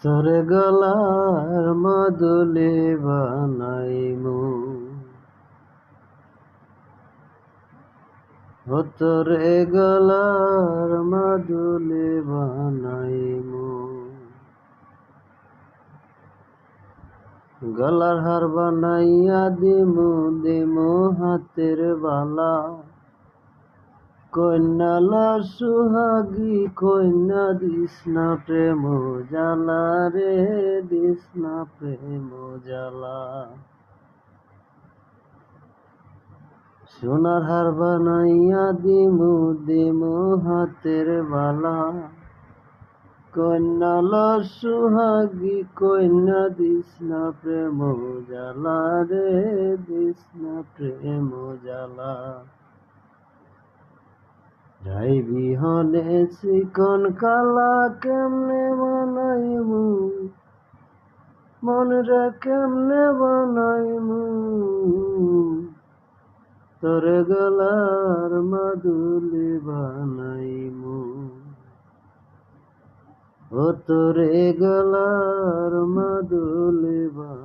তোর গলার মাদুলি বানাইমু, ও তোর গলার মাদুলি বানাইমু। গলার হার বানাইয়া দিমু, দিমু হাতের বালা। কন্যালা সুহাগী কন্যা দিস না প্রেম জ্বালা রে, দিস না প্রেম জ্বালা। সোনার হার বানাইয়া দিমু, দিমু হাতের বালা। কন্যালা সুহাগী কন্যা দিস না প্রেম জ্বালা রে, দিস না প্রেম জ্বালা। রাই বিহনে চিকন কালা কেমনে বানাইমু, মন রে কেমনে বানাইমু। তোর গলার মাদুলি বানাইমু, ও তোর গলার মাদুলি বানাইমু।